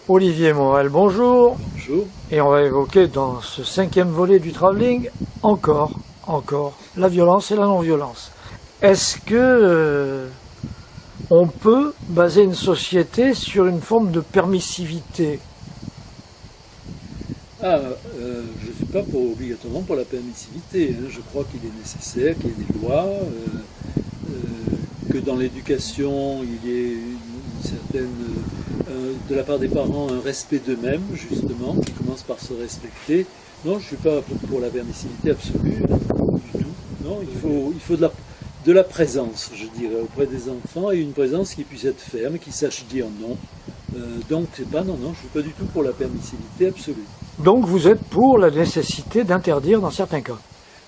Olivier Morel, bonjour. Bonjour. Et on va évoquer dans ce 5e volet du travelling encore la violence et la non-violence. est-ce que on peut baser une société sur une forme de permissivité? Je ne suis pas obligatoirement pour la permissivité. Je crois qu'il est nécessaire qu'il y ait des lois, que dans l'éducation, il y ait une certaine, de la part des parents, un respect d'eux-mêmes, justement, qui commence par se respecter. Non, je ne suis pas pour la permissivité absolue, du tout. Non, il faut de la présence, je dirais, auprès des enfants, et une présence qui puisse être ferme, qui sache dire non. Donc, c'est pas, non, je ne suis pas du tout pour la permissivité absolue. Donc vous êtes pour la nécessité d'interdire dans certains cas?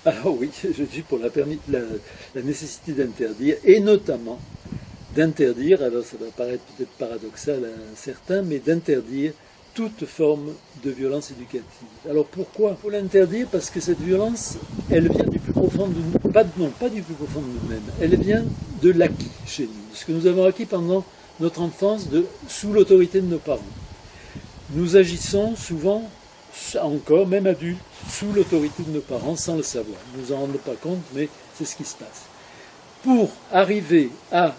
Alors oui, je suis pour la nécessité d'interdire, et notamment d'interdire, alors ça va paraître peut-être paradoxal à certains, mais d'interdire toute forme de violence éducative. Alors pourquoi? Il faut l'interdire parce que cette violence, elle vient du plus profond de nous, pas du plus profond de nous-mêmes, elle vient de l'acquis chez nous, de ce que nous avons acquis pendant notre enfance sous l'autorité de nos parents. Nous agissons souvent, encore, même adultes, sous l'autorité de nos parents, sans le savoir. Nous ne nous en rendons pas compte, mais c'est ce qui se passe. Pour arriver à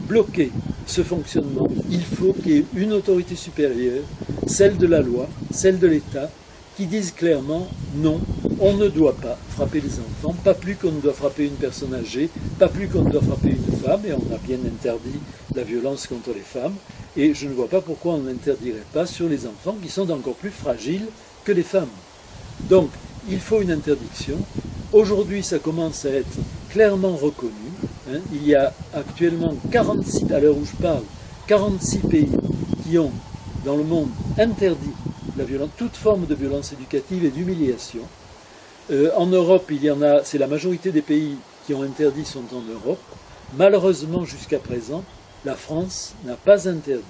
bloquer ce fonctionnement, il faut qu'il y ait une autorité supérieure, celle de la loi, celle de l'État, qui dise clairement non, on ne doit pas frapper les enfants, pas plus qu'on ne doit frapper une personne âgée, pas plus qu'on ne doit frapper une femme, et on a bien interdit la violence contre les femmes, et je ne vois pas pourquoi on n'interdirait pas sur les enfants qui sont encore plus fragiles que les femmes. Donc, il faut une interdiction. Aujourd'hui, ça commence à être clairement reconnu. Il y a actuellement 46, à l'heure où je parle, 46 pays qui ont, dans le monde, interdit toute forme de violence éducative et d'humiliation. En Europe, il y en a, c'est la majorité des pays qui ont interdit sont en Europe. Malheureusement, jusqu'à présent, la France n'a pas interdit.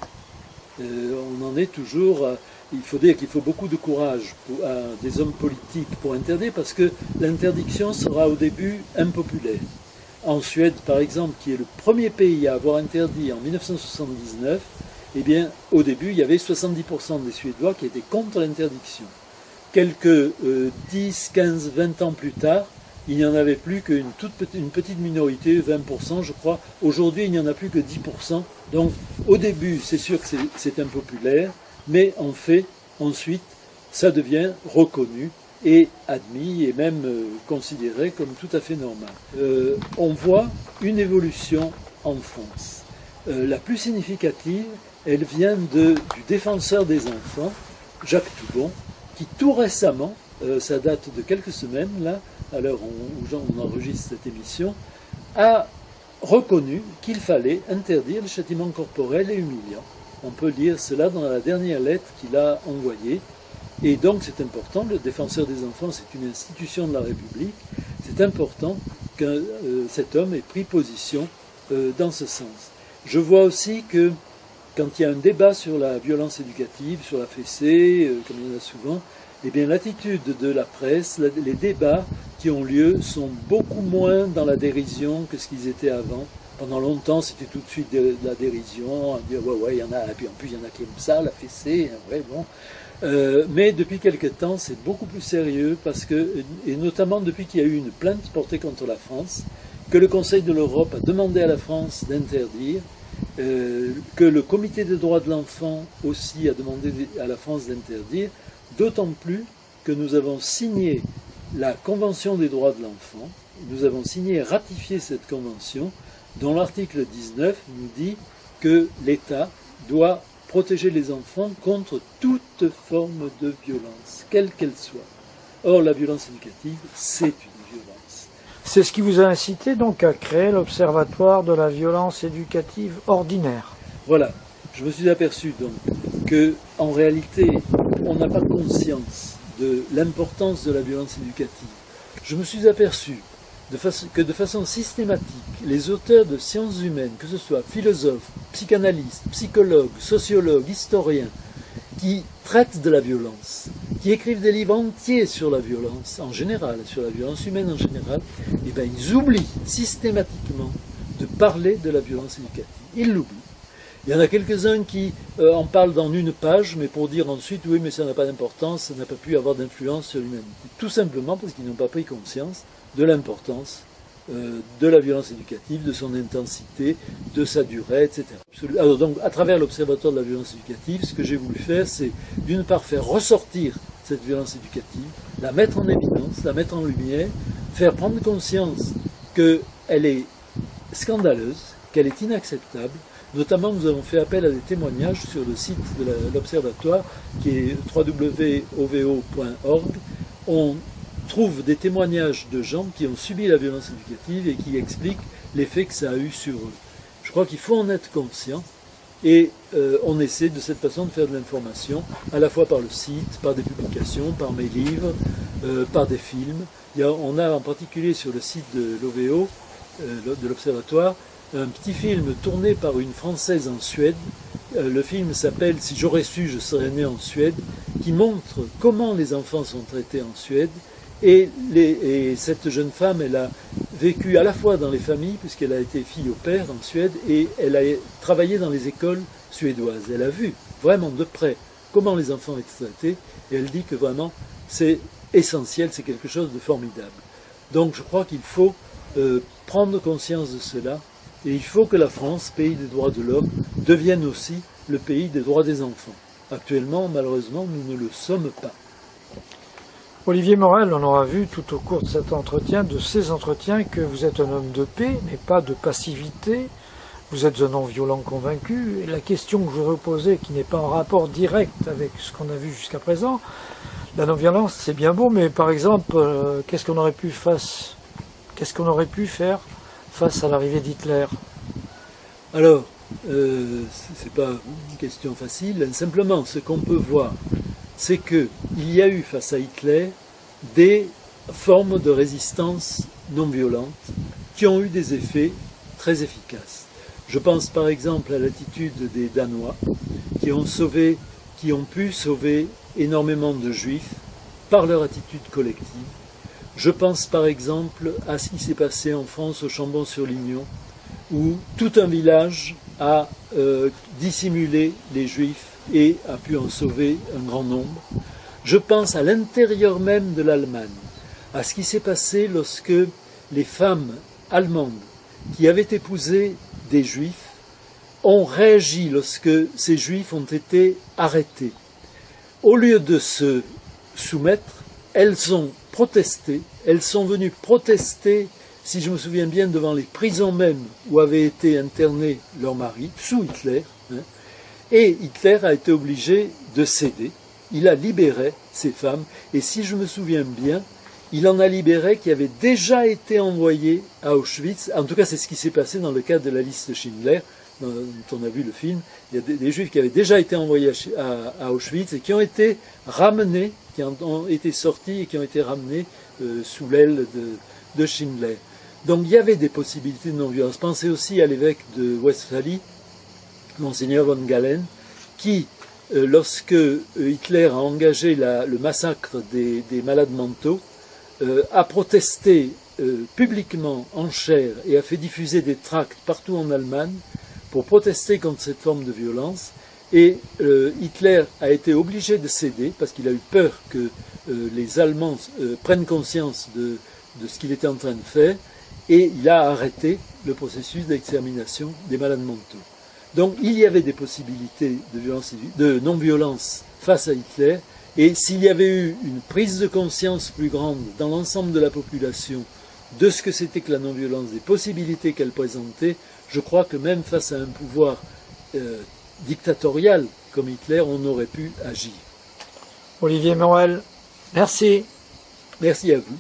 On en est toujours. Il faut dire qu'il faut beaucoup de courage à des hommes politiques pour interdire, parce que l'interdiction sera au début impopulaire. En Suède, par exemple, qui est le premier pays à avoir interdit en 1979, eh bien, au début, il y avait 70% des Suédois qui étaient contre l'interdiction. Quelques 10, 15, 20 ans plus tard, il n'y en avait plus qu'une petite minorité, 20%, je crois. Aujourd'hui, il n'y en a plus que 10%. Donc, au début, c'est sûr que c'est impopulaire, mais en fait, ensuite, ça devient reconnu et admis et même considéré comme tout à fait normal. On voit une évolution en France. La plus significative, elle vient du défenseur des enfants, Jacques Toubon, qui tout récemment, ça date de quelques semaines, là, à l'heure où on enregistre cette émission, a reconnu qu'il fallait interdire le châtiment corporel et humiliant. On peut lire cela dans la dernière lettre qu'il a envoyée. Et donc c'est important, le défenseur des enfants, c'est une institution de la République, c'est important que cet homme ait pris position dans ce sens. Je vois aussi que quand il y a un débat sur la violence éducative, sur la fessée, comme il y en a souvent, eh bien l'attitude de la presse, les débats qui ont lieu sont beaucoup moins dans la dérision que ce qu'ils étaient avant. Pendant longtemps, c'était tout de suite de la dérision, à dire ouais, il y en a, et puis en plus il y en a qui aiment ça, la fessée, ouais, bon. Mais depuis quelque temps, c'est beaucoup plus sérieux parce que, et notamment depuis qu'il y a eu une plainte portée contre la France, que le Conseil de l'Europe a demandé à la France d'interdire, que le Comité des droits de l'enfant aussi a demandé à la France d'interdire, d'autant plus que nous avons signé la Convention des droits de l'enfant, nous avons signé et ratifié cette convention, dont l'article 19 nous dit que l'État doit protéger les enfants contre toute forme de violence, quelle qu'elle soit. Or, la violence éducative, c'est une violence. C'est ce qui vous a incité donc à créer l'Observatoire de la violence éducative ordinaire. Voilà. Je me suis aperçu donc que, en réalité, on n'a pas conscience de l'importance de la violence éducative. Je me suis aperçu que de façon systématique, les auteurs de sciences humaines, que ce soit philosophes, psychanalystes, psychologues, sociologues, historiens, qui traitent de la violence, qui écrivent des livres entiers sur la violence en général, sur la violence humaine en général, eh bien, ils oublient systématiquement de parler de la violence éducative. Ils l'oublient. Il y en a quelques-uns qui en parlent dans une page, mais pour dire ensuite, oui, mais ça n'a pas d'importance, ça n'a pas pu avoir d'influence sur l'humanité. Tout simplement parce qu'ils n'ont pas pris conscience de l'importance de la violence éducative, de son intensité, de sa durée, etc. Alors donc, à travers l'Observatoire de la violence éducative, ce que j'ai voulu faire, c'est d'une part faire ressortir cette violence éducative, la mettre en évidence, la mettre en lumière, faire prendre conscience qu'elle est scandaleuse, qu'elle est inacceptable. Notamment, nous avons fait appel à des témoignages sur le site de l'Observatoire, qui est www.ovo.org. On trouve des témoignages de gens qui ont subi la violence éducative et qui expliquent l'effet que ça a eu sur eux. Je crois qu'il faut en être conscient et on essaie de cette façon de faire de l'information, à la fois par le site, par des publications, par mes livres, par des films. On a en particulier sur le site de l'OVO, de l'Observatoire, un petit film tourné par une Française en Suède. Le film s'appelle « Si j'aurais su, je serais né en Suède », qui montre comment les enfants sont traités en Suède. Et cette jeune femme, elle a vécu à la fois dans les familles, puisqu'elle a été fille au père en Suède, et elle a travaillé dans les écoles suédoises. Elle a vu vraiment de près comment les enfants étaient traités, et elle dit que vraiment c'est essentiel, c'est quelque chose de formidable. Donc je crois qu'il faut prendre conscience de cela, et il faut que la France, pays des droits de l'homme, devienne aussi le pays des droits des enfants. Actuellement, malheureusement, nous ne le sommes pas. Olivier Morel, on aura vu tout au cours de cet entretien, de ces entretiens, que vous êtes un homme de paix, mais pas de passivité. Vous êtes un non-violent convaincu. Et la question que je voudrais poser, qui n'est pas en rapport direct avec ce qu'on a vu jusqu'à présent, la non-violence, c'est bien beau, mais par exemple, qu'est-ce qu'on aurait pu faire face à l'arrivée d'Hitler? Alors, c'est pas une question facile. Simplement, ce qu'on peut voir, c'est qu'il y a eu face à Hitler des formes de résistance non violente qui ont eu des effets très efficaces. Je pense par exemple à l'attitude des Danois qui ont pu sauver énormément de Juifs par leur attitude collective. Je pense par exemple à ce qui s'est passé en France au Chambon-sur-Lignon, où tout un village a dissimulé les Juifs et a pu en sauver un grand nombre. Je pense à l'intérieur même de l'Allemagne, à ce qui s'est passé lorsque les femmes allemandes qui avaient épousé des Juifs ont réagi lorsque ces Juifs ont été arrêtés. Au lieu de se soumettre, elles ont protesté, elles sont venues protester, si je me souviens bien, devant les prisons même où avaient été internés leurs maris, sous Hitler, et Hitler a été obligé de céder. Il a libéré ces femmes, et si je me souviens bien, il en a libéré qui avaient déjà été envoyés à Auschwitz. En tout cas, c'est ce qui s'est passé dans le cadre de la liste Schindler, dont on a vu le film. Il y a des Juifs qui avaient déjà été envoyés à Auschwitz et qui ont été ramenés, qui ont été sortis et qui ont été ramenés sous l'aile de Schindler. Donc il y avait des possibilités de non-violence. Pensez aussi à l'évêque de Westphalie, Monseigneur von Galen, qui, lorsque Hitler a engagé le massacre des malades mentaux, a protesté publiquement en chair et a fait diffuser des tracts partout en Allemagne pour protester contre cette forme de violence. Et Hitler a été obligé de céder parce qu'il a eu peur que les Allemands prennent conscience de ce qu'il était en train de faire, et il a arrêté le processus d'extermination des malades mentaux. Donc il y avait des possibilités de non-violence face à Hitler, et s'il y avait eu une prise de conscience plus grande dans l'ensemble de la population de ce que c'était que la non-violence, des possibilités qu'elle présentait, je crois que même face à un pouvoir dictatorial comme Hitler, on aurait pu agir. Olivier Morel, merci. Merci à vous.